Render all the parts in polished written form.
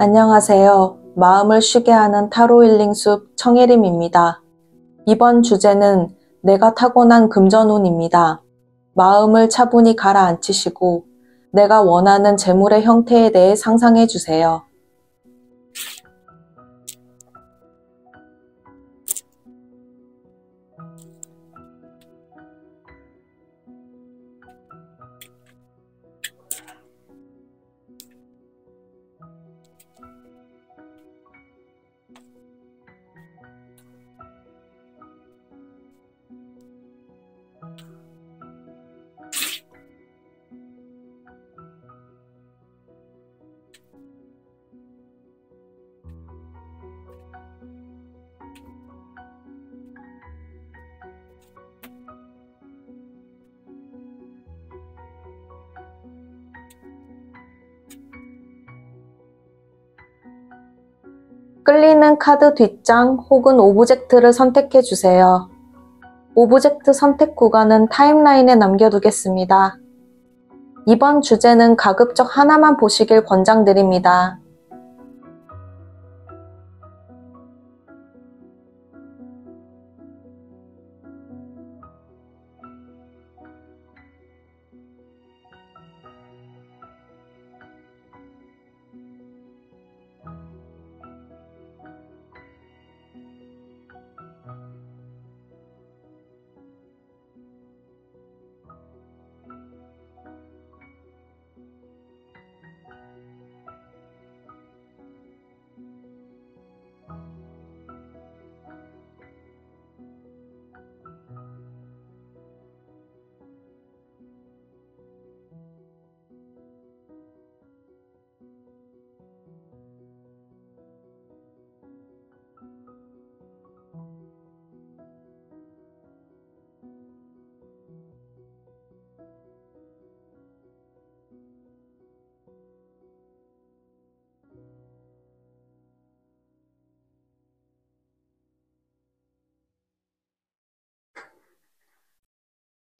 안녕하세요. 마음을 쉬게 하는 타로 힐링 숲 청혜림입니다. 이번 주제는 내가 타고난 금전운입니다. 마음을 차분히 가라앉히시고 내가 원하는 재물의 형태에 대해 상상해 주세요. 끌리는 카드 뒷장 혹은 오브젝트를 선택해 주세요. 오브젝트 선택 구간은 타임라인에 남겨두겠습니다. 이번 주제는 가급적 하나만 보시길 권장드립니다.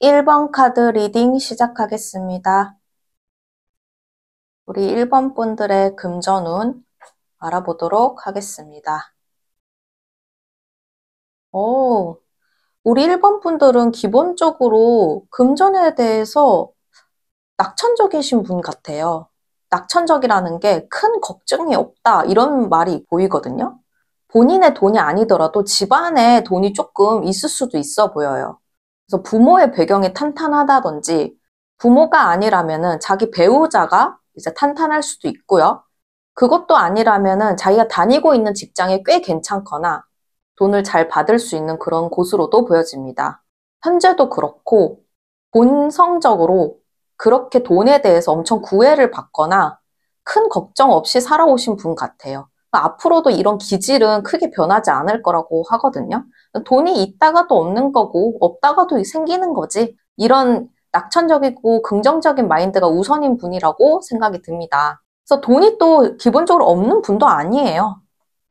(1번) 카드 리딩 시작하겠습니다. 우리 1번 분들의 금전운 알아보도록 하겠습니다. 우리 1번 분들은 기본적으로 금전에 대해서 낙천적이신 분 같아요. 낙천적이라는 게 큰 걱정이 없다 이런 말이 보이거든요. 본인의 돈이 아니더라도 집안에 돈이 조금 있을 수도 있어 보여요. 그래서 부모의 배경이 탄탄하다든지 부모가 아니라면은 자기 배우자가 이제 탄탄할 수도 있고요. 그것도 아니라면은 자기가 다니고 있는 직장이 꽤 괜찮거나 돈을 잘 받을 수 있는 그런 곳으로도 보여집니다. 현재도 그렇고 본성적으로 그렇게 돈에 대해서 엄청 구애를 받거나 큰 걱정 없이 살아오신 분 같아요. 앞으로도 이런 기질은 크게 변하지 않을 거라고 하거든요. 돈이 있다가도 없는 거고 없다가도 생기는 거지. 이런 낙천적이고 긍정적인 마인드가 우선인 분이라고 생각이 듭니다. 그래서 돈이 또 기본적으로 없는 분도 아니에요.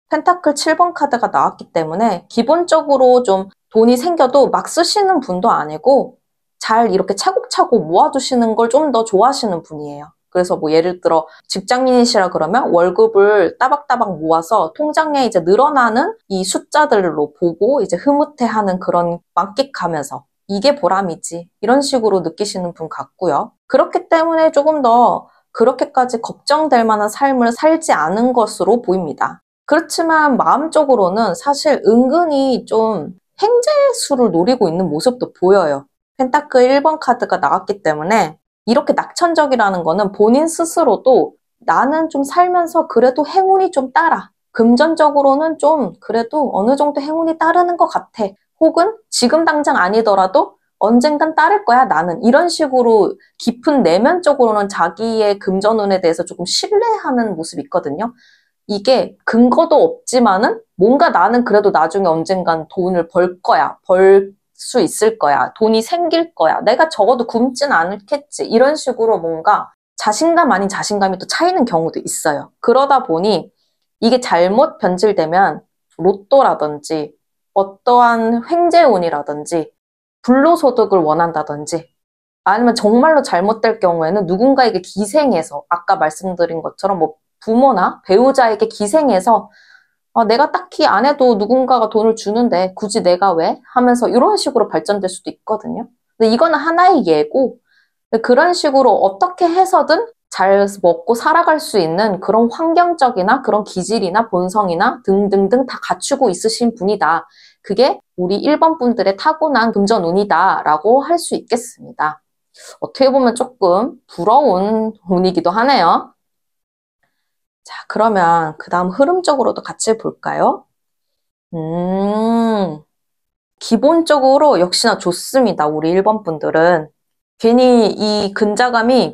펜타클 7번 카드가 나왔기 때문에 기본적으로 좀 돈이 생겨도 막 쓰시는 분도 아니고 잘 이렇게 차곡차곡 모아두시는 걸 좀 더 좋아하시는 분이에요. 그래서 뭐 예를 들어 직장인이시라 그러면 월급을 따박따박 모아서 통장에 이제 늘어나는 이 숫자들로 보고 이제 흐뭇해하는 그런 만끽하면서 이게 보람이지 이런 식으로 느끼시는 분 같고요. 그렇기 때문에 조금 더 그렇게까지 걱정될 만한 삶을 살지 않은 것으로 보입니다. 그렇지만 마음적으로는 사실 은근히 좀 횡재수를 노리고 있는 모습도 보여요. 펜타클 1번 카드가 나왔기 때문에 이렇게 낙천적이라는 거는 본인 스스로도 나는 좀 살면서 그래도 행운이 좀 따라. 금전적으로는 좀 그래도 어느 정도 행운이 따르는 것 같아. 혹은 지금 당장 아니더라도 언젠간 따를 거야 나는. 이런 식으로 깊은 내면적으로는 자기의 금전운에 대해서 조금 신뢰하는 모습이 있거든요. 이게 근거도 없지만은 뭔가 나는 그래도 나중에 언젠간 돈을 벌 거야. 벌 수 있을 거야. 돈이 생길 거야. 내가 적어도 굶진 않겠지. 이런 식으로 뭔가 자신감 아닌 자신감이 또 차이는 경우도 있어요. 그러다 보니 이게 잘못 변질되면 로또라든지 어떠한 횡재운이라든지 불로소득을 원한다든지 아니면 정말로 잘못될 경우에는 누군가에게 기생해서 아까 말씀드린 것처럼 뭐 부모나 배우자에게 기생해서 내가 딱히 안 해도 누군가가 돈을 주는데 굳이 내가 왜? 하면서 이런 식으로 발전될 수도 있거든요. 근데 이거는 하나의 예고, 그런 식으로 어떻게 해서든 잘 먹고 살아갈 수 있는 그런 환경적이나 그런 기질이나 본성이나 등등등 다 갖추고 있으신 분이다. 그게 우리 1번 분들의 타고난 금전운이다라고 할 수 있겠습니다. 어떻게 보면 조금 부러운 운이기도 하네요. 자, 그러면 그 다음 흐름적으로도 같이 볼까요? 기본적으로 역시나 좋습니다. 우리 1번 분들은. 괜히 이 근자감이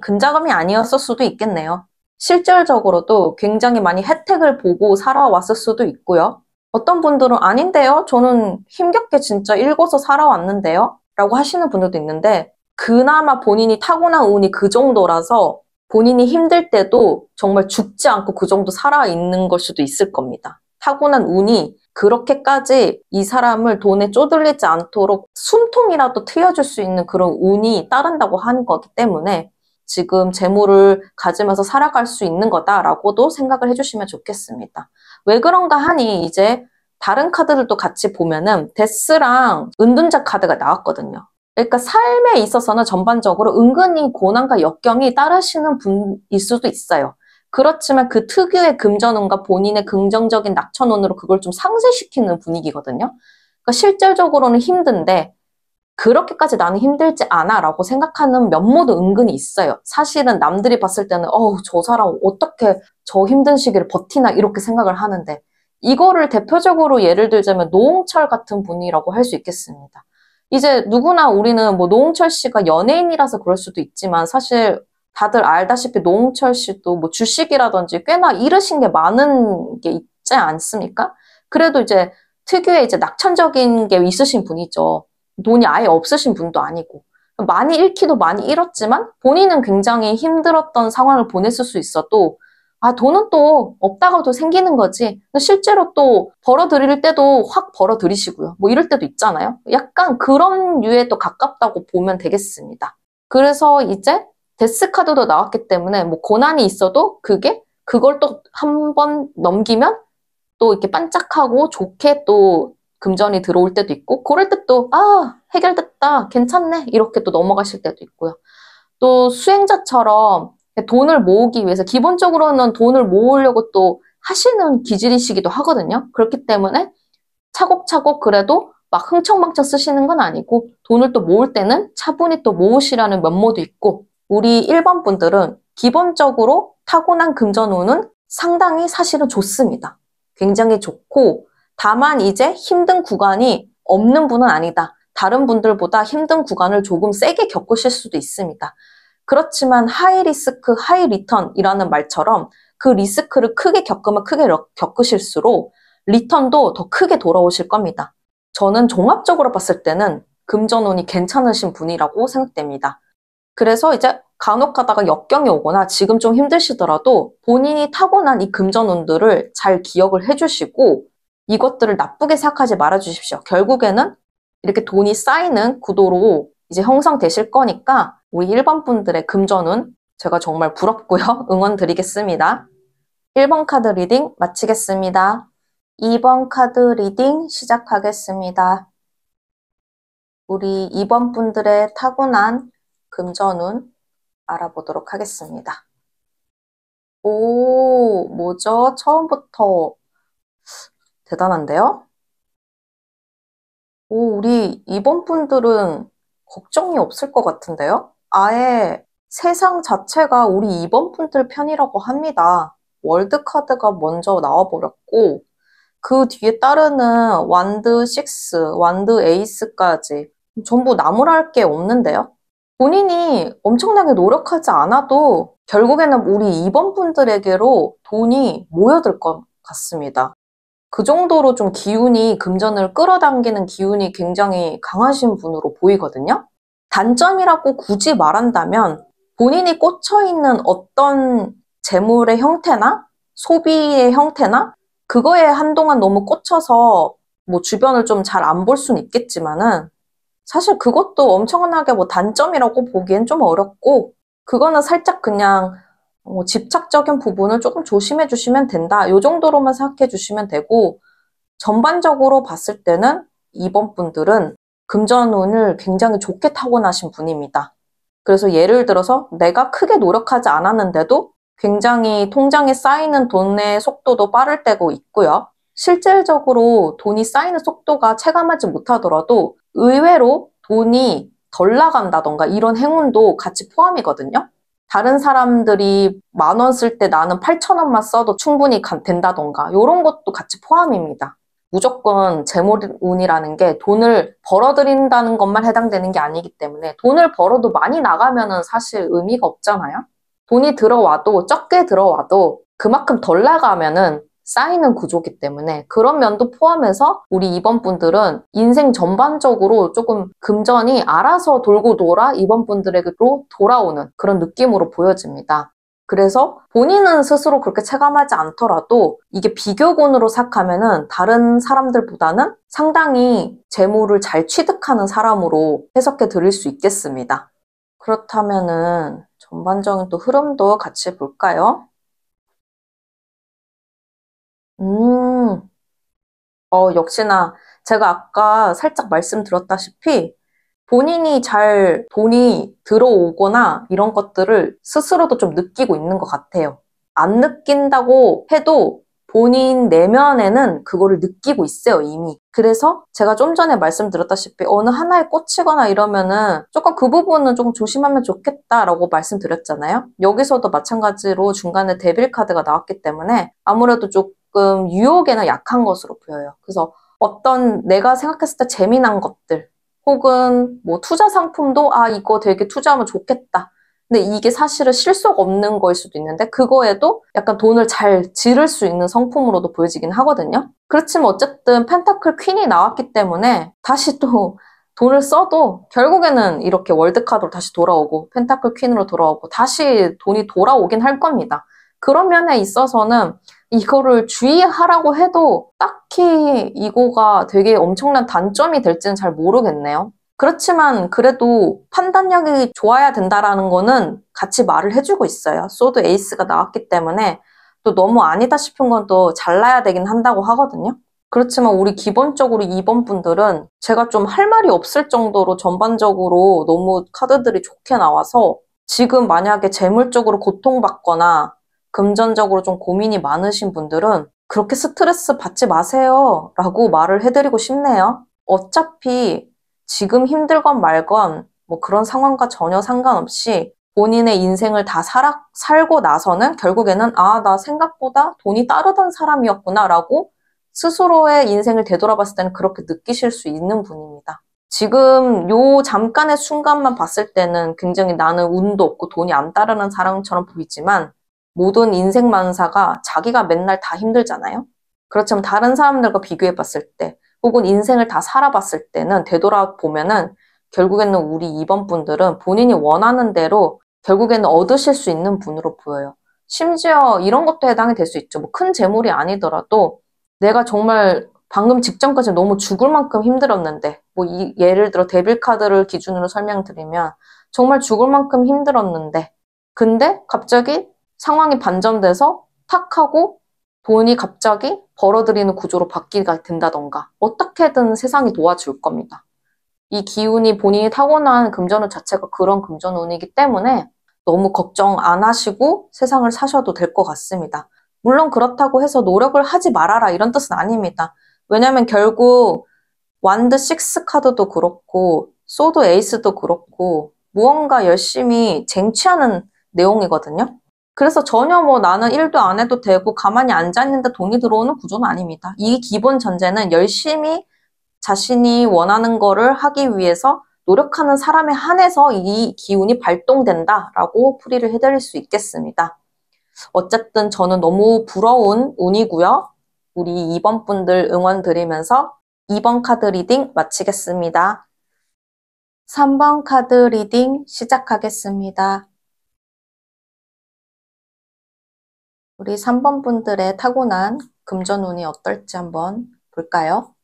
아니었을 수도 있겠네요. 실질적으로도 굉장히 많이 혜택을 보고 살아왔을 수도 있고요. 어떤 분들은 아닌데요? 저는 힘겹게 진짜 읽어서 살아왔는데요? 라고 하시는 분들도 있는데 그나마 본인이 타고난 운이 그 정도라서 본인이 힘들 때도 정말 죽지 않고 그 정도 살아있는 걸 수도 있을 겁니다. 타고난 운이 그렇게까지 이 사람을 돈에 쪼들리지 않도록 숨통이라도 트여줄 수 있는 그런 운이 따른다고 하는 거기 때문에 지금 재물을 가지면서 살아갈 수 있는 거다라고도 생각을 해주시면 좋겠습니다. 왜 그런가 하니 이제 다른 카드들도 같이 보면은 데스랑 은둔자 카드가 나왔거든요. 그러니까 삶에 있어서는 전반적으로 은근히 고난과 역경이 따르시는 분일 수도 있어요. 그렇지만 그 특유의 금전운과 본인의 긍정적인 낙천운으로 그걸 좀 상쇄시키는 분위기거든요. 그러니까 실질적으로는 힘든데 그렇게까지 나는 힘들지 않아 라고 생각하는 면모도 은근히 있어요. 사실은 남들이 봤을 때는 저 사람 어떻게 저 힘든 시기를 버티나 이렇게 생각을 하는데 이거를 대표적으로 예를 들자면 노홍철 같은 분이라고 할 수 있겠습니다. 이제 누구나 우리는 뭐 노홍철 씨가 연예인이라서 그럴 수도 있지만 사실 다들 알다시피 노홍철 씨도 뭐 주식이라든지 꽤나 잃으신 게 많은 게 있지 않습니까? 그래도 이제 특유의 이제 낙천적인 게 있으신 분이죠. 돈이 아예 없으신 분도 아니고. 많이 잃기도 많이 잃었지만 본인은 굉장히 힘들었던 상황을 보냈을 수 있어도 돈은 또 없다가도 생기는 거지. 실제로 또 벌어들일 때도 확 벌어들이시고요. 뭐 이럴 때도 있잖아요. 약간 그런 류에 또 가깝다고 보면 되겠습니다. 그래서 이제 데스카드도 나왔기 때문에 뭐 고난이 있어도 그걸 또 한 번 넘기면 또 이렇게 반짝하고 좋게 또 금전이 들어올 때도 있고 그럴 때 또 해결됐다 괜찮네 이렇게 또 넘어가실 때도 있고요. 또 수행자처럼 돈을 모으기 위해서 기본적으로는 돈을 모으려고 또 하시는 기질이시기도 하거든요. 그렇기 때문에 차곡차곡 그래도 막 흥청망청 쓰시는 건 아니고 돈을 또 모을 때는 차분히 또 모으시라는 면모도 있고 우리 1번 분들은 기본적으로 타고난 금전운은 상당히 사실은 좋습니다. 굉장히 좋고 다만 이제 힘든 구간이 없는 분은 아니다. 다른 분들보다 힘든 구간을 조금 세게 겪으실 수도 있습니다. 그렇지만 하이 리스크, 하이 리턴이라는 말처럼 그 리스크를 크게 겪으면 크게 겪으실수록 리턴도 더 크게 돌아오실 겁니다. 저는 종합적으로 봤을 때는 금전운이 괜찮으신 분이라고 생각됩니다. 그래서 이제 간혹 가다가 역경이 오거나 지금 좀 힘드시더라도 본인이 타고난 이 금전운들을 잘 기억을 해주시고 이것들을 나쁘게 생각하지 말아주십시오. 결국에는 이렇게 돈이 쌓이는 구도로 이제 형성되실 거니까 우리 1번 분들의 금전운 제가 정말 부럽고요. 응원 드리겠습니다. 1번 카드 리딩 마치겠습니다. 2번 카드 리딩 시작하겠습니다. 우리 2번 분들의 타고난 금전운 알아보도록 하겠습니다. 뭐죠? 처음부터 대단한데요? 우리 2번 분들은 걱정이 없을 것 같은데요? 아예 세상 자체가 우리 2번 분들 편이라고 합니다. 월드카드가 먼저 나와버렸고 그 뒤에 따르는 완드 6, 완드 에이스까지 전부 나무랄 게 없는데요? 본인이 엄청나게 노력하지 않아도 결국에는 우리 2번 분들에게로 돈이 모여들 것 같습니다. 그 정도로 좀 금전을 끌어당기는 기운이 굉장히 강하신 분으로 보이거든요. 단점이라고 굳이 말한다면 본인이 꽂혀있는 어떤 재물의 형태나 소비의 형태나 그거에 한동안 너무 꽂혀서 뭐 주변을 좀 잘 안 볼 수는 있겠지만은 사실 그것도 엄청나게 뭐 단점이라고 보기엔 좀 어렵고 그거는 살짝 그냥 집착적인 부분을 조금 조심해 주시면 된다. 요 정도로만 생각해 주시면 되고, 전반적으로 봤을 때는 이번 분들은 금전운을 굉장히 좋게 타고나신 분입니다. 그래서 예를 들어서 내가 크게 노력하지 않았는데도 굉장히 통장에 쌓이는 돈의 속도도 빠를 때도 있고요. 실질적으로 돈이 쌓이는 속도가 체감하지 못하더라도 의외로 돈이 덜 나간다던가 이런 행운도 같이 포함이거든요. 다른 사람들이 10,000원 쓸 때 나는 8,000원만 써도 충분히 된다던가 이런 것도 같이 포함입니다. 무조건 재물운이라는 게 돈을 벌어들인다는 것만 해당되는 게 아니기 때문에 돈을 벌어도 많이 나가면은 사실 의미가 없잖아요. 돈이 들어와도 적게 들어와도 그만큼 덜 나가면은 쌓이는 구조기 때문에 그런 면도 포함해서 우리 이번 분들은 인생 전반적으로 조금 금전이 알아서 돌고 돌아 이번 분들에게로 돌아오는 그런 느낌으로 보여집니다. 그래서 본인은 스스로 그렇게 체감하지 않더라도 이게 비교군으로 생각하면은 다른 사람들보다는 상당히 재물을 잘 취득하는 사람으로 해석해 드릴 수 있겠습니다. 그렇다면은 전반적인 또 흐름도 같이 볼까요? 음, 역시나 제가 아까 살짝 말씀드렸다시피 본인이 잘 돈이 들어오거나 이런 것들을 스스로도 좀 느끼고 있는 것 같아요. 안 느낀다고 해도 본인 내면에는 그거를 느끼고 있어요, 이미. 그래서 제가 좀 전에 말씀드렸다시피 어느 하나에 꽂히거나 이러면은 조금 그 부분은 조금 조심하면 좋겠다라고 말씀드렸잖아요. 여기서도 마찬가지로 중간에 데빌 카드가 나왔기 때문에 아무래도 조금 유혹에는 약한 것으로 보여요. 그래서 어떤 내가 생각했을 때 재미난 것들, 혹은 뭐 투자 상품도 이거 되게 투자하면 좋겠다. 근데 이게 사실은 실속 없는 거일 수도 있는데 그거에도 약간 돈을 잘 지를 수 있는 성품으로도 보여지긴 하거든요. 그렇지만 어쨌든 펜타클 퀸이 나왔기 때문에 다시 또 돈을 써도 결국에는 이렇게 월드카드로 다시 돌아오고 펜타클 퀸으로 돌아오고 다시 돈이 돌아오긴 할 겁니다. 그런 면에 있어서는 이거를 주의하라고 해도 딱히 이거가 되게 엄청난 단점이 될지는 잘 모르겠네요. 그렇지만 그래도 판단력이 좋아야 된다라는 거는 같이 말을 해주고 있어요. 소드 에이스가 나왔기 때문에 또 너무 아니다 싶은 건 또 잘라야 되긴 한다고 하거든요. 그렇지만 우리 기본적으로 2번 분들은 제가 좀 할 말이 없을 정도로 전반적으로 너무 카드들이 좋게 나와서 지금 만약에 재물적으로 고통받거나 금전적으로 좀 고민이 많으신 분들은 그렇게 스트레스 받지 마세요 라고 말을 해드리고 싶네요. 어차피 지금 힘들건 말건 뭐 그런 상황과 전혀 상관없이 본인의 인생을 다 살고 나서는 결국에는 나 생각보다 돈이 따르던 사람이었구나 라고 스스로의 인생을 되돌아봤을 때는 그렇게 느끼실 수 있는 분입니다. 지금 요 잠깐의 순간만 봤을 때는 굉장히 나는 운도 없고 돈이 안 따르는 사람처럼 보이지만 모든 인생 만사가 자기가 맨날 다 힘들잖아요. 그렇지만 다른 사람들과 비교해 봤을 때 혹은 인생을 다 살아봤을 때는 되돌아보면은 결국에는 우리 2번 분들은 본인이 원하는 대로 결국에는 얻으실 수 있는 분으로 보여요. 심지어 이런 것도 해당이 될 수 있죠. 뭐 큰 재물이 아니더라도 내가 정말 방금 직전까지 너무 죽을 만큼 힘들었는데 뭐 예를 들어 데빌 카드를 기준으로 설명드리면 정말 죽을 만큼 힘들었는데 근데 갑자기 상황이 반전돼서 탁 하고 돈이 갑자기 벌어들이는 구조로 바뀌게 된다던가 어떻게든 세상이 도와줄 겁니다. 이 기운이 본인이 타고난 금전운 자체가 그런 금전운이기 때문에 너무 걱정 안 하시고 세상을 사셔도 될 것 같습니다. 물론 그렇다고 해서 노력을 하지 말아라 이런 뜻은 아닙니다. 왜냐면 결국 완드 6 카드도 그렇고 소드 에이스도 그렇고 무언가 열심히 쟁취하는 내용이거든요. 그래서 전혀 뭐 나는 일도 안 해도 되고 가만히 앉아있는데 돈이 들어오는 구조는 아닙니다. 이 기본 전제는 열심히 자신이 원하는 거를 하기 위해서 노력하는 사람에 한해서 이 기운이 발동된다라고 풀이를 해드릴 수 있겠습니다. 어쨌든 저는 너무 부러운 운이고요. 우리 2번 분들 응원 드리면서 2번 카드 리딩 마치겠습니다. 3번 카드 리딩 시작하겠습니다. 우리 3번 분들의 타고난 금전운이 어떨지 한번 볼까요?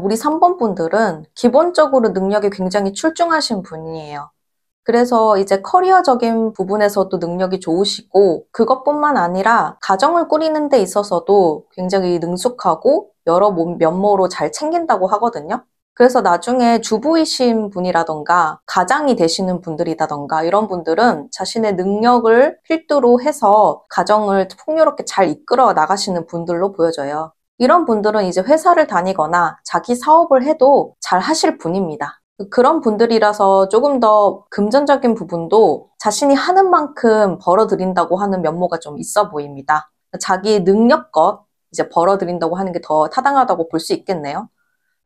우리 3번 분들은 기본적으로 능력이 굉장히 출중하신 분이에요. 그래서 이제 커리어적인 부분에서도 능력이 좋으시고 그것뿐만 아니라 가정을 꾸리는 데 있어서도 굉장히 능숙하고 여러 면모로 잘 챙긴다고 하거든요. 그래서 나중에 주부이신 분이라던가 가장이 되시는 분들이라던가 이런 분들은 자신의 능력을 필두로 해서 가정을 풍요롭게 잘 이끌어 나가시는 분들로 보여져요. 이런 분들은 이제 회사를 다니거나 자기 사업을 해도 잘 하실 분입니다. 그런 분들이라서 조금 더 금전적인 부분도 자신이 하는 만큼 벌어들인다고 하는 면모가 좀 있어 보입니다. 자기 능력껏 이제 벌어들인다고 하는 게 더 타당하다고 볼 수 있겠네요.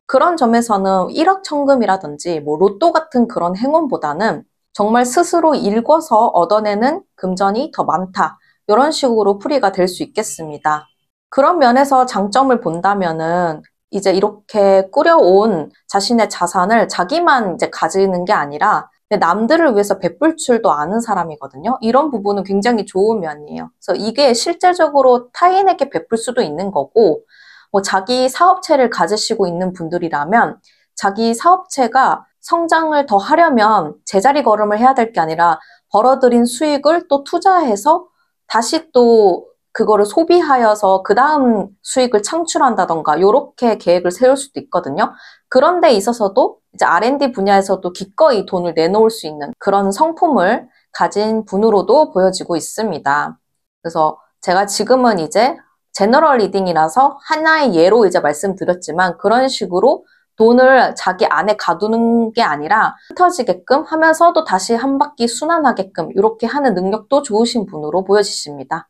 그런 점에서는 일확천금이라든지 뭐 로또 같은 그런 행운보다는 정말 스스로 일궈서 얻어내는 금전이 더 많다. 이런 식으로 풀이가 될 수 있겠습니다. 그런 면에서 장점을 본다면은 이제 이렇게 꾸려온 자신의 자산을 자기만 이제 가지는 게 아니라 남들을 위해서 베풀 줄도 아는 사람이거든요. 이런 부분은 굉장히 좋은 면이에요. 그래서 이게 실제적으로 타인에게 베풀 수도 있는 거고, 뭐 자기 사업체를 가지시고 있는 분들이라면 자기 사업체가 성장을 더 하려면 제자리 걸음을 해야 될 게 아니라 벌어들인 수익을 또 투자해서 다시 또 그거를 소비하여서 그 다음 수익을 창출한다던가 이렇게 계획을 세울 수도 있거든요. 그런 데 있어서도 이제 R&D 분야에서도 기꺼이 돈을 내놓을 수 있는 그런 성품을 가진 분으로도 보여지고 있습니다. 그래서 제가 지금은 이제 제너럴 리딩이라서 하나의 예로 이제 말씀드렸지만 그런 식으로 돈을 자기 안에 가두는 게 아니라 흩어지게끔 하면서도 다시 한 바퀴 순환하게끔 이렇게 하는 능력도 좋으신 분으로 보여지십니다.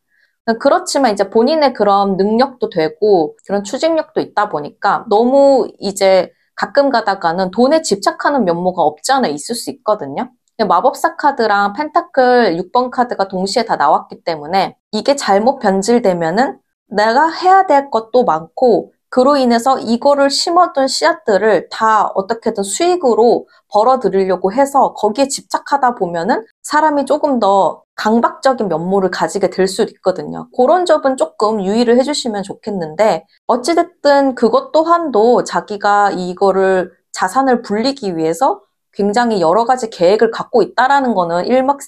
그렇지만 이제 본인의 그런 능력도 되고 그런 추진력도 있다 보니까 너무 이제 가끔 가다가는 돈에 집착하는 면모가 없지 않아 있을 수 있거든요. 마법사 카드랑 펜타클 6번 카드가 동시에 다 나왔기 때문에 이게 잘못 변질되면은 내가 해야 될 것도 많고 그로 인해서 이거를 심어둔 씨앗들을 다 어떻게든 수익으로 벌어들이려고 해서 거기에 집착하다 보면은 사람이 조금 더 강박적인 면모를 가지게 될 수도 있거든요. 그런 점은 조금 유의를 해주시면 좋겠는데 어찌됐든 그것 또한도 자기가 이거를 자산을 불리기 위해서 굉장히 여러 가지 계획을 갖고 있다라는 거는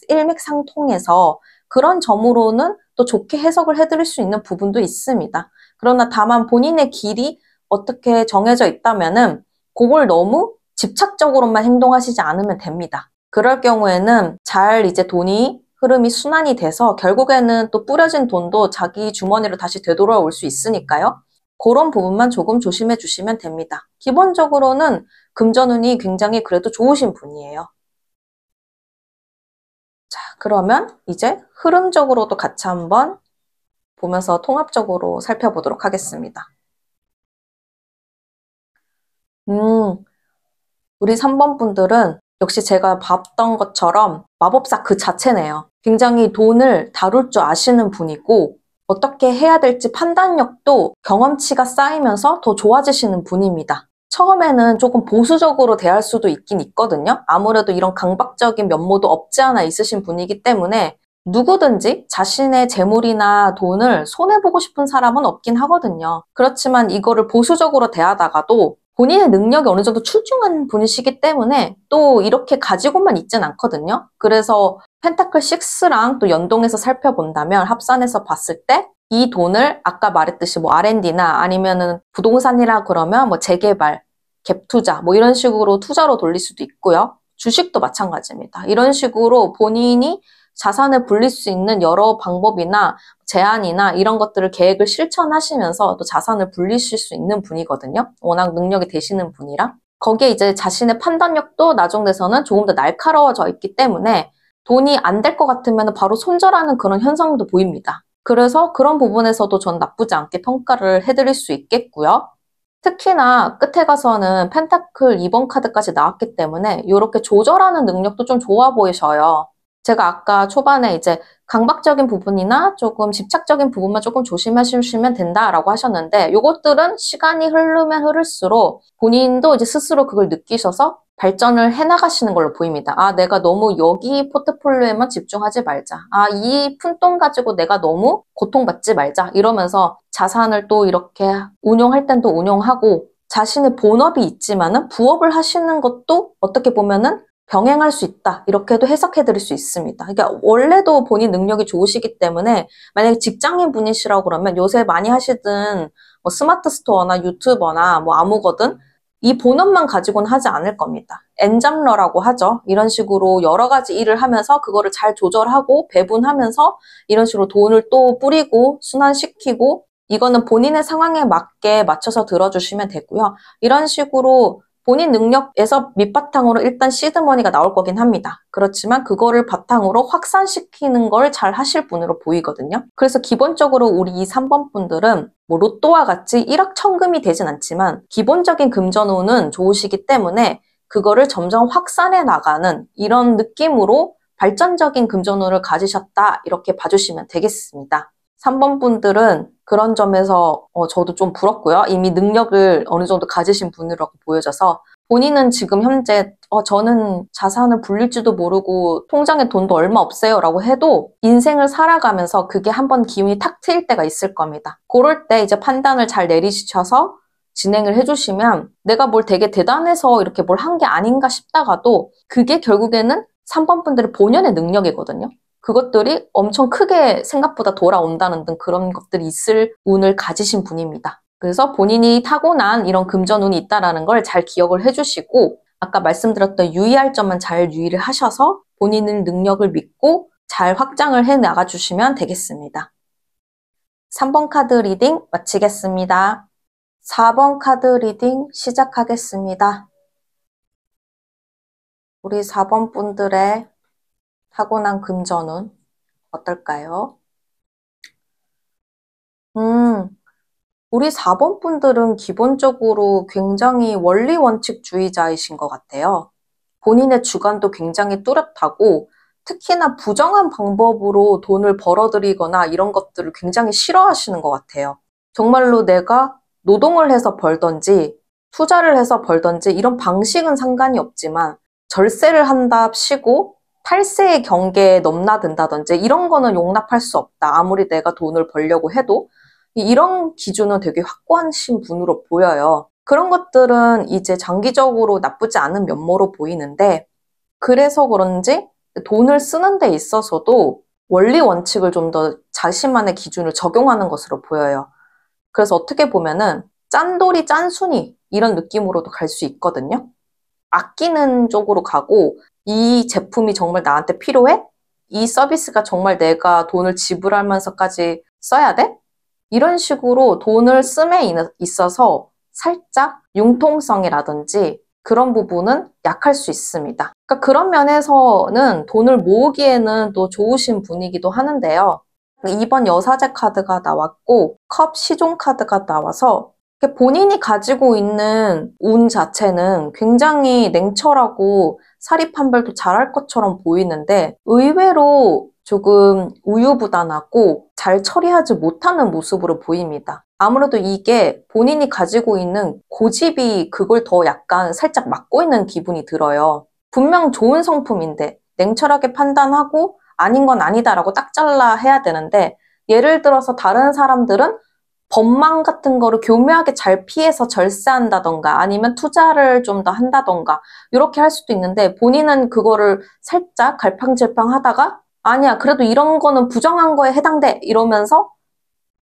일맥상통해서 그런 점으로는 또 좋게 해석을 해드릴 수 있는 부분도 있습니다. 그러나 다만 본인의 길이 어떻게 정해져 있다면은 그걸 너무 집착적으로만 행동하시지 않으면 됩니다. 그럴 경우에는 잘 이제 돈이 흐름이 순환이 돼서 결국에는 또 뿌려진 돈도 자기 주머니로 다시 되돌아올 수 있으니까요. 그런 부분만 조금 조심해 주시면 됩니다. 기본적으로는 금전운이 굉장히 그래도 좋으신 분이에요. 자, 그러면 이제 흐름적으로도 같이 한번 보면서 통합적으로 살펴보도록 하겠습니다. 우리 3번 분들은 역시 제가 봤던 것처럼 마법사 그 자체네요. 굉장히 돈을 다룰 줄 아시는 분이고 어떻게 해야 될지 판단력도 경험치가 쌓이면서 더 좋아지시는 분입니다. 처음에는 조금 보수적으로 대할 수도 있긴 있거든요. 아무래도 이런 강박적인 면모도 없지 않아 있으신 분이기 때문에 누구든지 자신의 재물이나 돈을 손해보고 싶은 사람은 없긴 하거든요. 그렇지만 이거를 보수적으로 대하다가도 본인의 능력이 어느 정도 출중한 분이시기 때문에 또 이렇게 가지고만 있진 않거든요. 그래서 펜타클 6랑 또 연동해서 살펴본다면 합산해서 봤을 때 이 돈을 아까 말했듯이 뭐 R&D나 아니면은 부동산이라 그러면 뭐 재개발, 갭 투자 뭐 이런 식으로 투자로 돌릴 수도 있고요. 주식도 마찬가지입니다. 이런 식으로 본인이 자산을 불릴 수 있는 여러 방법이나 제안이나 이런 것들을 계획을 실천하시면서 또 자산을 불리실 수 있는 분이거든요. 워낙 능력이 되시는 분이라. 거기에 이제 자신의 판단력도 나중돼서는 조금 더 날카로워져 있기 때문에 돈이 안 될 것 같으면 바로 손절하는 그런 현상도 보입니다. 그래서 그런 부분에서도 전 나쁘지 않게 평가를 해드릴 수 있겠고요. 특히나 끝에 가서는 펜타클 2번 카드까지 나왔기 때문에 이렇게 조절하는 능력도 좀 좋아 보이셔요. 제가 아까 초반에 이제 강박적인 부분이나 조금 집착적인 부분만 조금 조심하시면 된다라고 하셨는데 이것들은 시간이 흐르면 흐를수록 본인도 이제 스스로 그걸 느끼셔서 발전을 해나가시는 걸로 보입니다. 아, 내가 너무 여기 포트폴리오에만 집중하지 말자. 아, 이 푼돈 가지고 내가 너무 고통받지 말자. 이러면서 자산을 또 이렇게 운용할 땐 또 운용하고 자신의 본업이 있지만은 부업을 하시는 것도 어떻게 보면은 병행할 수 있다. 이렇게도 해석해 드릴 수 있습니다. 그러니까 원래도 본인 능력이 좋으시기 때문에 만약에 직장인 분이시라고 그러면 요새 많이 하시던 뭐 스마트 스토어나 유튜버나 뭐 아무거든 이 본업만 가지고는 하지 않을 겁니다. 엔잡러라고 하죠. 이런 식으로 여러 가지 일을 하면서 그거를 잘 조절하고 배분하면서 이런 식으로 돈을 또 뿌리고 순환시키고 이거는 본인의 상황에 맞게 맞춰서 들어주시면 되고요. 이런 식으로 본인 능력에서 밑바탕으로 일단 시드머니가 나올 거긴 합니다. 그렇지만 그거를 바탕으로 확산시키는 걸 잘 하실 분으로 보이거든요. 그래서 기본적으로 우리 이 3번 분들은 뭐 로또와 같이 1억 천금이 되진 않지만 기본적인 금전운은 좋으시기 때문에 그거를 점점 확산해 나가는 이런 느낌으로 발전적인 금전운을 가지셨다 이렇게 봐주시면 되겠습니다. 3번 분들은 그런 점에서 저도 좀 부럽고요. 이미 능력을 어느 정도 가지신 분이라고 보여져서 본인은 지금 현재 저는 자산을 불릴지도 모르고 통장에 돈도 얼마 없어요 라고 해도 인생을 살아가면서 그게 한번 기운이 탁 트일 때가 있을 겁니다. 그럴 때 이제 판단을 잘 내리셔서 진행을 해주시면 내가 뭘 되게 대단해서 이렇게 뭘 한 게 아닌가 싶다가도 그게 결국에는 3번 분들의 본연의 능력이거든요. 그것들이 엄청 크게 생각보다 돌아온다는 등 그런 것들이 있을 운을 가지신 분입니다. 그래서 본인이 타고난 이런 금전운이 있다는 걸 잘 기억을 해주시고 아까 말씀드렸던 유의할 점은 잘 유의를 하셔서 본인의 능력을 믿고 잘 확장을 해 나가주시면 되겠습니다. 3번 카드 리딩 마치겠습니다. 4번 카드 리딩 시작하겠습니다. 우리 4번 분들의 타고난 금전운 어떨까요? 우리 4번 분들은 기본적으로 굉장히 원리 원칙주의자이신 것 같아요. 본인의 주관도 굉장히 뚜렷하고 특히나 부정한 방법으로 돈을 벌어들이거나 이런 것들을 굉장히 싫어하시는 것 같아요. 정말로 내가 노동을 해서 벌던지 투자를 해서 벌던지 이런 방식은 상관이 없지만 절세를 한답시고 탈세의 경계에 넘나든다든지 이런 거는 용납할 수 없다. 아무리 내가 돈을 벌려고 해도 이런 기준은 되게 확고하신 분으로 보여요. 그런 것들은 이제 장기적으로 나쁘지 않은 면모로 보이는데 그래서 그런지 돈을 쓰는 데 있어서도 원리 원칙을 좀 더 자신만의 기준을 적용하는 것으로 보여요. 그래서 어떻게 보면은 짠돌이 짠순이 이런 느낌으로도 갈 수 있거든요. 아끼는 쪽으로 가고 이 제품이 정말 나한테 필요해? 이 서비스가 정말 내가 돈을 지불하면서까지 써야 돼? 이런 식으로 돈을 씀에 있어서 살짝 융통성이라든지 그런 부분은 약할 수 있습니다. 그러니까 그런 면에서는 돈을 모으기에는 또 좋으신 분이기도 하는데요. 2번 여사제 카드가 나왔고 컵 시종 카드가 나와서 본인이 가지고 있는 운 자체는 굉장히 냉철하고 사리판별도 잘할 것처럼 보이는데 의외로 조금 우유부단하고 잘 처리하지 못하는 모습으로 보입니다. 아무래도 이게 본인이 가지고 있는 고집이 그걸 더 약간 살짝 막고 있는 기분이 들어요. 분명 좋은 성품인데 냉철하게 판단하고 아닌 건 아니다라고 딱 잘라 해야 되는데 예를 들어서 다른 사람들은 법망 같은 거를 교묘하게 잘 피해서 절세한다던가 아니면 투자를 좀 더 한다던가 이렇게 할 수도 있는데 본인은 그거를 살짝 갈팡질팡 하다가 아니야 그래도 이런 거는 부정한 거에 해당돼 이러면서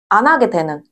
안 하게 되는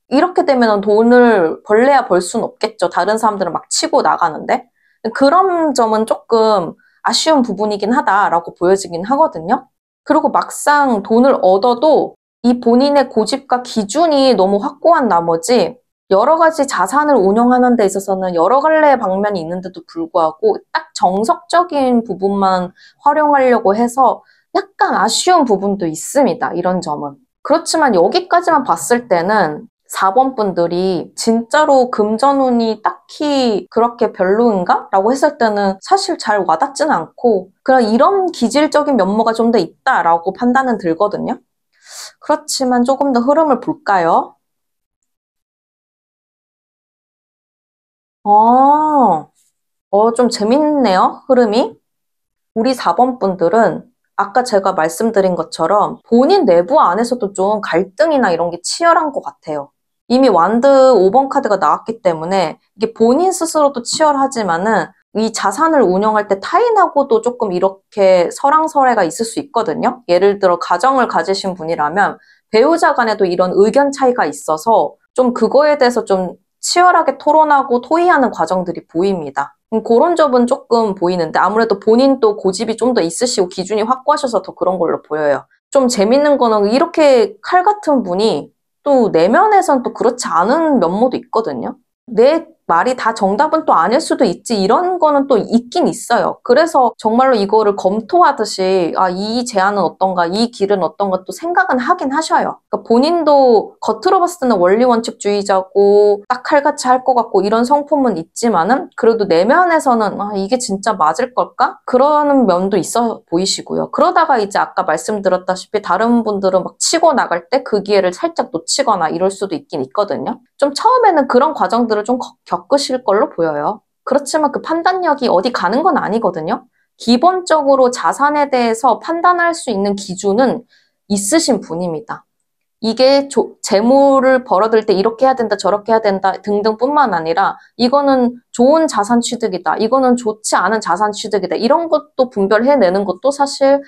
이렇게 되면 돈을 벌래야 벌 수는 없겠죠. 다른 사람들은 막 치고 나가는데 그런 점은 조금 아쉬운 부분이긴 하다라고 보여지긴 하거든요. 그리고 막상 돈을 얻어도 이 본인의 고집과 기준이 너무 확고한 나머지 여러 가지 자산을 운영하는 데 있어서는 여러 갈래의 방면이 있는데도 불구하고 딱 정석적인 부분만 활용하려고 해서 약간 아쉬운 부분도 있습니다. 이런 점은. 그렇지만 여기까지만 봤을 때는 4번 분들이 진짜로 금전운이 딱히 그렇게 별로인가? 라고 했을 때는 사실 잘 와닿지는 않고 그냥 이런 기질적인 면모가 좀 더 있다라고 판단은 들거든요. 그렇지만 조금 더 흐름을 볼까요? 좀 재밌네요, 흐름이. 우리 4번 분들은 아까 제가 말씀드린 것처럼 본인 내부 안에서도 좀 갈등이나 이런 게 치열한 것 같아요. 이미 완드 5번 카드가 나왔기 때문에 이게 본인 스스로도 치열하지만은 이 자산을 운영할 때 타인하고도 조금 이렇게 설왕설래가 있을 수 있거든요. 예를 들어 가정을 가지신 분이라면 배우자 간에도 이런 의견 차이가 있어서 좀 그거에 대해서 좀 치열하게 토론하고 토의하는 과정들이 보입니다. 그런 점은 조금 보이는데 아무래도 본인도 고집이 좀 더 있으시고 기준이 확고하셔서 더 그런 걸로 보여요. 좀 재밌는 거는 이렇게 칼 같은 분이 또 내면에선 또 그렇지 않은 면모도 있거든요. 내 말이 다 정답은 또 아닐 수도 있지 이런 거는 또 있긴 있어요. 그래서 정말로 이거를 검토하듯이 이 제안은 어떤가 이 길은 어떤가 또 생각은 하긴 하셔요. 그러니까 본인도 겉으로 봤을 때는 원리 원칙주의자고 딱 칼같이 할 것 같고 이런 성품은 있지만은 그래도 내면에서는 이게 진짜 맞을 걸까? 그러는 면도 있어 보이시고요. 그러다가 이제 아까 말씀드렸다시피 다른 분들은 막 치고 나갈 때 그 기회를 살짝 놓치거나 이럴 수도 있긴 있거든요. 좀 처음에는 그런 과정들을 좀 겪으실 걸로 보여요. 그렇지만 그 판단력이 어디 가는 건 아니거든요. 기본적으로 자산에 대해서 판단할 수 있는 기준은 있으신 분입니다. 이게 재물을 벌어들일 때 이렇게 해야 된다, 저렇게 해야 된다 등등뿐만 아니라 이거는 좋은 자산 취득이다, 이거는 좋지 않은 자산 취득이다 이런 것도 분별해내는 것도 사실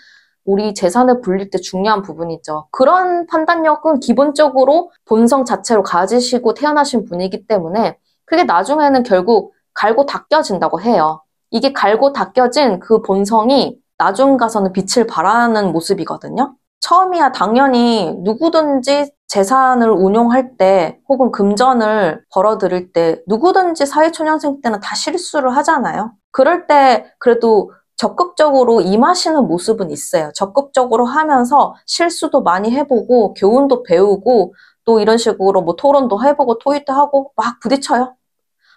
우리 재산을 불릴 때 중요한 부분이죠. 그런 판단력은 기본적으로 본성 자체로 가지시고 태어나신 분이기 때문에 그게 나중에는 결국 갈고 닦여진다고 해요. 이게 갈고 닦여진 그 본성이 나중 가서는 빛을 발하는 모습이거든요. 처음이야 당연히 누구든지 재산을 운용할 때 혹은 금전을 벌어들일 때 누구든지 사회초년생 때는 다 실수를 하잖아요. 그럴 때 그래도 적극적으로 임하시는 모습은 있어요. 적극적으로 하면서 실수도 많이 해보고 교훈도 배우고 또 이런 식으로 뭐 토론도 해보고 토의도 하고 막 부딪혀요.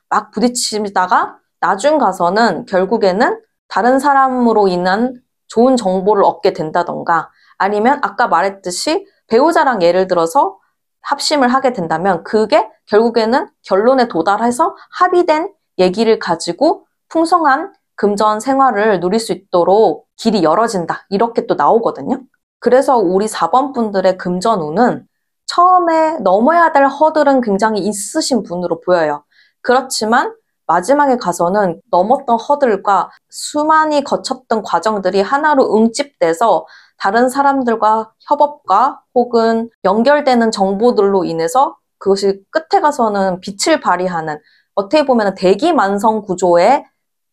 막 부딪히다가 나중 가서는 결국에는 다른 사람으로 인한 좋은 정보를 얻게 된다던가 아니면 아까 말했듯이 배우자랑 예를 들어서 합심을 하게 된다면 그게 결국에는 결론에 도달해서 합의된 얘기를 가지고 풍성한 금전 생활을 누릴 수 있도록 길이 열어진다. 이렇게 또 나오거든요. 그래서 우리 4번 분들의 금전운은 처음에 넘어야 될 허들은 굉장히 있으신 분으로 보여요. 그렇지만 마지막에 가서는 넘었던 허들과 수많이 거쳤던 과정들이 하나로 응집돼서 다른 사람들과 협업과 혹은 연결되는 정보들로 인해서 그것이 끝에 가서는 빛을 발휘하는 어떻게 보면 대기만성 구조의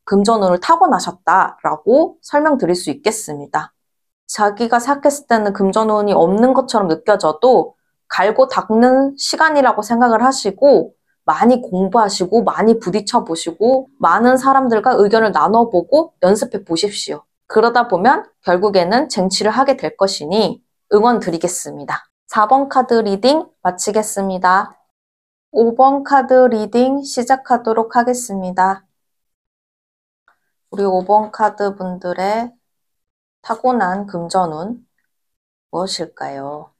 금전운을 타고나셨다라고 설명드릴 수 있겠습니다. 자기가 생각했을 때는 금전운이 없는 것처럼 느껴져도 갈고 닦는 시간이라고 생각을 하시고 많이 공부하시고 많이 부딪혀 보시고 많은 사람들과 의견을 나눠보고 연습해 보십시오. 그러다 보면 결국에는 쟁취를 하게 될 것이니 응원 드리겠습니다. 4번 카드 리딩 마치겠습니다. 5번 카드 리딩 시작하도록 하겠습니다. 우리 5번 카드 분들의 타고난 금전운 무엇일까요?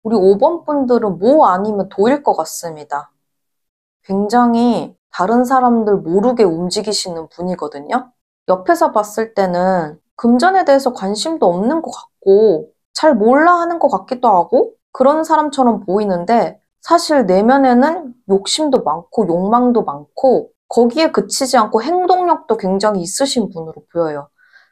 우리 5번 분들은 뭐 아니면 도일 것 같습니다. 굉장히 다른 사람들 모르게 움직이시는 분이거든요. 옆에서 봤을 때는 금전에 대해서 관심도 없는 것 같고 잘 몰라 하는 것 같기도 하고 그런 사람처럼 보이는데 사실 내면에는 욕심도 많고 욕망도 많고 거기에 그치지 않고 행동력도 굉장히 있으신 분으로 보여요.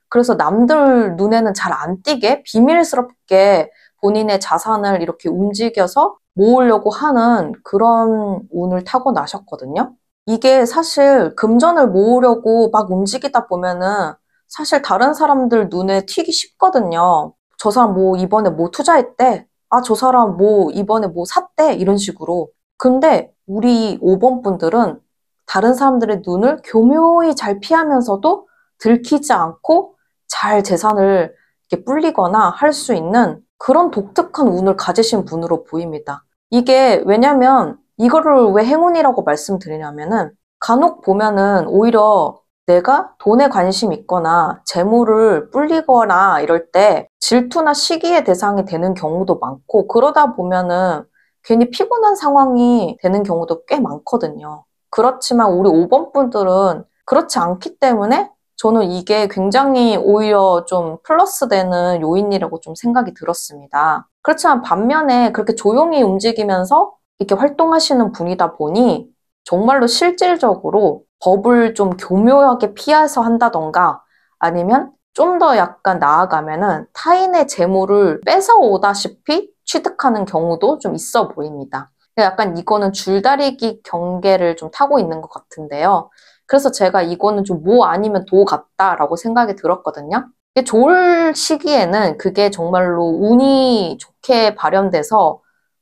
그래서 남들 눈에는 잘 안 띄게 비밀스럽게 본인의 자산을 이렇게 움직여서 모으려고 하는 그런 운을 타고나셨거든요. 이게 사실 금전을 모으려고 막 움직이다 보면은 사실 다른 사람들 눈에 튀기 쉽거든요. 저 사람 뭐 이번에 뭐 투자했대. 저 사람 뭐 이번에 뭐 샀대. 이런 식으로. 근데 우리 5번 분들은 다른 사람들의 눈을 교묘히 잘 피하면서도 들키지 않고 잘 재산을 이렇게 불리거나 할 수 있는 그런 독특한 운을 가지신 분으로 보입니다. 이게 왜냐면 이거를 왜 행운이라고 말씀드리냐면은 간혹 보면은 오히려 내가 돈에 관심 있거나 재물을 불리거나 이럴 때 질투나 시기의 대상이 되는 경우도 많고 그러다 보면은 괜히 피곤한 상황이 되는 경우도 꽤 많거든요. 그렇지만 우리 5번 분들은 그렇지 않기 때문에 저는 이게 굉장히 오히려 좀 플러스 되는 요인이라고 좀 생각이 들었습니다. 그렇지만 반면에 그렇게 조용히 움직이면서 이렇게 활동하시는 분이다 보니 정말로 실질적으로 법을 좀 교묘하게 피해서 한다던가 아니면 좀 더 약간 나아가면은 타인의 재물을 뺏어오다시피 취득하는 경우도 좀 있어 보입니다. 약간 이거는 줄다리기 경계를 좀 타고 있는 것 같은데요. 그래서 제가 이거는 좀 뭐 아니면 도 같다라고 생각이 들었거든요. 이게 좋을 시기에는 그게 정말로 운이 좋게 발현돼서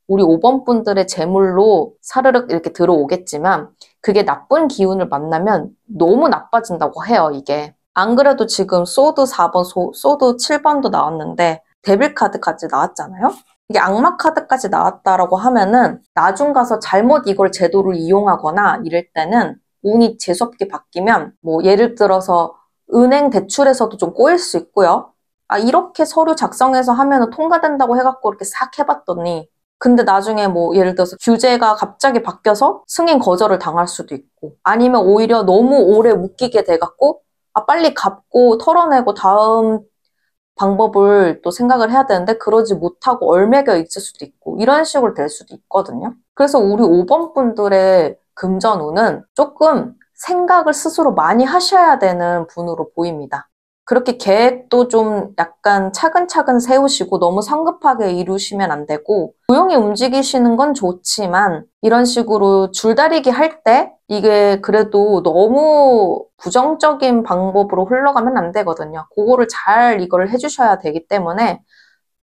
우리 5번 분들의 재물로 사르륵 이렇게 들어오겠지만 그게 나쁜 기운을 만나면 너무 나빠진다고 해요, 이게. 안 그래도 지금 소드 4번, 소드 7번도 나왔는데 데빌 카드까지 나왔잖아요? 이게 악마 카드까지 나왔다라고 하면은 나중 가서 잘못 이걸 제도를 이용하거나 이럴 때는 운이 재수없게 바뀌면 뭐 예를 들어서 은행 대출에서도 좀 꼬일 수 있고요. 아, 이렇게 서류 작성해서 하면은 통과된다고 해갖고 이렇게 싹 해봤더니 근데 나중에 뭐 예를 들어서 규제가 갑자기 바뀌어서 승인 거절을 당할 수도 있고 아니면 오히려 너무 오래 묶이게 돼갖고 아, 빨리 갚고 털어내고 다음 방법을 또 생각을 해야 되는데 그러지 못하고 얼매겨 있을 수도 있고 이런 식으로 될 수도 있거든요. 그래서 우리 5번 분들의 금전운은 조금 생각을 스스로 많이 하셔야 되는 분으로 보입니다. 그렇게 계획도 좀 약간 차근차근 세우시고 너무 성급하게 이루시면 안 되고 조용히 움직이시는 건 좋지만 이런 식으로 줄다리기 할 때 이게 그래도 너무 부정적인 방법으로 흘러가면 안 되거든요. 그거를 잘 이거를 해주셔야 되기 때문에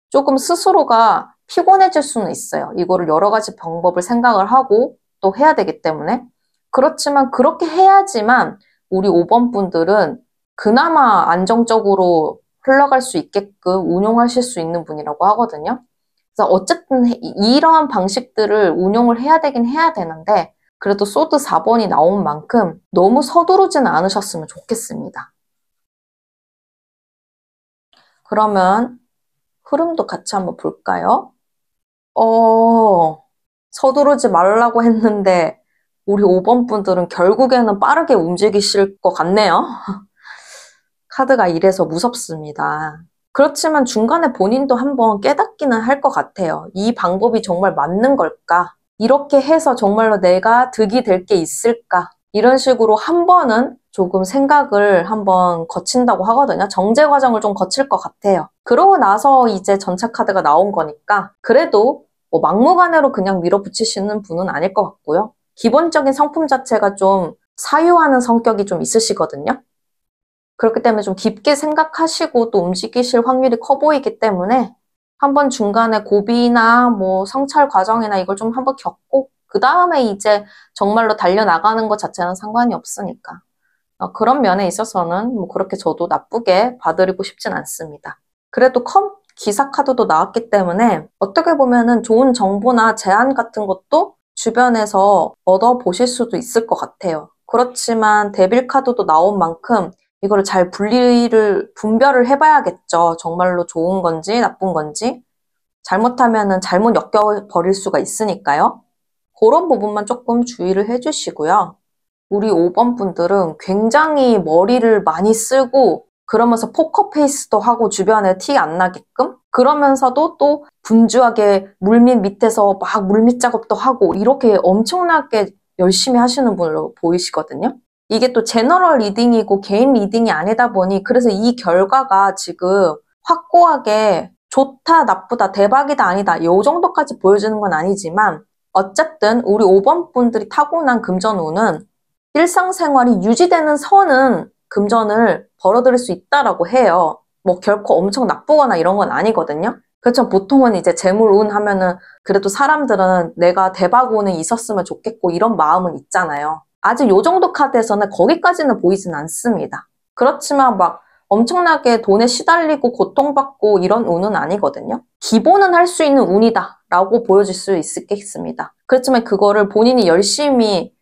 조금 스스로가 피곤해질 수는 있어요. 이거를 여러 가지 방법을 생각을 하고 또 해야 되기 때문에 그렇지만 그렇게 해야지만 우리 5번 분들은 그나마 안정적으로 흘러갈 수 있게끔 운용하실 수 있는 분이라고 하거든요. 그래서 어쨌든 이러한 방식들을 운용을 해야 되긴 해야 되는데 그래도 소드 4번이 나온 만큼 너무 서두르지는 않으셨으면 좋겠습니다. 그러면 흐름도 같이 한번 볼까요? 서두르지 말라고 했는데 우리 5번 분들은 결국에는 빠르게 움직이실 것 같네요. 카드가 이래서 무섭습니다. 그렇지만 중간에 본인도 한번 깨닫기는 할 것 같아요. 이 방법이 정말 맞는 걸까? 이렇게 해서 정말로 내가 득이 될 게 있을까? 이런 식으로 한 번은 조금 생각을 한번 거친다고 하거든요. 정제 과정을 좀 거칠 것 같아요. 그러고 나서 이제 전차 카드가 나온 거니까 그래도 뭐 막무가내로 그냥 밀어붙이시는 분은 아닐 것 같고요. 기본적인 성품 자체가 좀 사유하는 성격이 좀 있으시거든요. 그렇기 때문에 좀 깊게 생각하시고 또 움직이실 확률이 커 보이기 때문에 한번 중간에 고비나 뭐 성찰 과정이나 이걸 좀 한번 겪고 그 다음에 이제 정말로 달려나가는 것 자체는 상관이 없으니까 그런 면에 있어서는 뭐 그렇게 저도 나쁘게 봐드리고 싶진 않습니다. 그래도 기사 카드도 나왔기 때문에 어떻게 보면은 좋은 정보나 제안 같은 것도 주변에서 얻어보실 수도 있을 것 같아요. 그렇지만 데빌 카드도 나온 만큼 이거를 잘 분별을 해봐야겠죠. 정말로 좋은 건지 나쁜 건지. 잘못하면은 잘못 엮여버릴 수가 있으니까요. 그런 부분만 조금 주의를 해주시고요. 우리 5번 분들은 굉장히 머리를 많이 쓰고 그러면서 포커페이스도 하고 주변에 티 안 나게끔 그러면서도 또 분주하게 물밑 밑에서 막 물밑 작업도 하고 이렇게 엄청나게 열심히 하시는 분으로 보이시거든요. 이게 또 제너럴 리딩이고 개인 리딩이 아니다 보니 그래서 이 결과가 지금 확고하게 좋다, 나쁘다, 대박이다, 아니다 이 정도까지 보여주는 건 아니지만 어쨌든 우리 5번 분들이 타고난 금전운은 일상생활이 유지되는 선은 금전을 벌어들일 수 있다라고 해요. 뭐 결코 엄청 나쁘거나 이런 건 아니거든요. 그렇죠. 보통은 이제 재물운 하면은 그래도 사람들은 내가 대박운이 있었으면 좋겠고 이런 마음은 있잖아요. 아직 요 정도 카드에서는 거기까지는 보이진 않습니다. 그렇지만 막 엄청나게 돈에 시달리고 고통받고 이런 운은 아니거든요. 기본은 할 수 있는 운이다 라고 보여질 수 있겠습니다. 그렇지만 그거를 본인이 열심히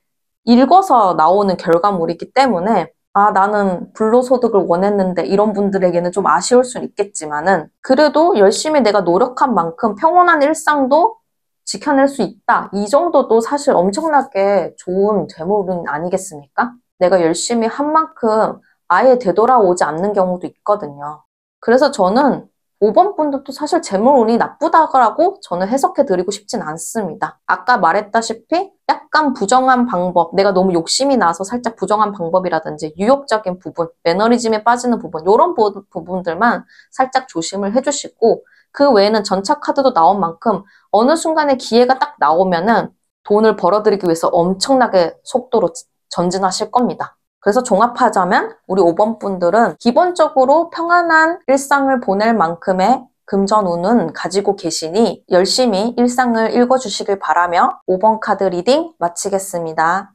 읽어서 나오는 결과물이기 때문에 아 나는 불로소득을 원했는데 이런 분들에게는 좀 아쉬울 수는 있겠지만은 그래도 열심히 내가 노력한 만큼 평온한 일상도 지켜낼 수 있다. 이 정도도 사실 엄청나게 좋은 재물은 아니겠습니까? 내가 열심히 한 만큼 아예 되돌아오지 않는 경우도 있거든요. 그래서 저는 5번 분들도 사실 재물운이 나쁘다고 저는 해석해 드리고 싶진 않습니다. 아까 말했다시피 약간 부정한 방법, 내가 너무 욕심이 나서 살짝 부정한 방법이라든지 유혹적인 부분, 매너리즘에 빠지는 부분, 이런 부분들만 살짝 조심을 해주시고, 그 외에는 전차 카드도 나온 만큼 어느 순간에 기회가 딱 나오면은 돈을 벌어들이기 위해서 엄청나게 속도로 전진하실 겁니다. 그래서 종합하자면 우리 5번 분들은 기본적으로 평안한 일상을 보낼 만큼의 금전운은 가지고 계시니 열심히 일상을 읽어주시길 바라며 5번 카드 리딩 마치겠습니다.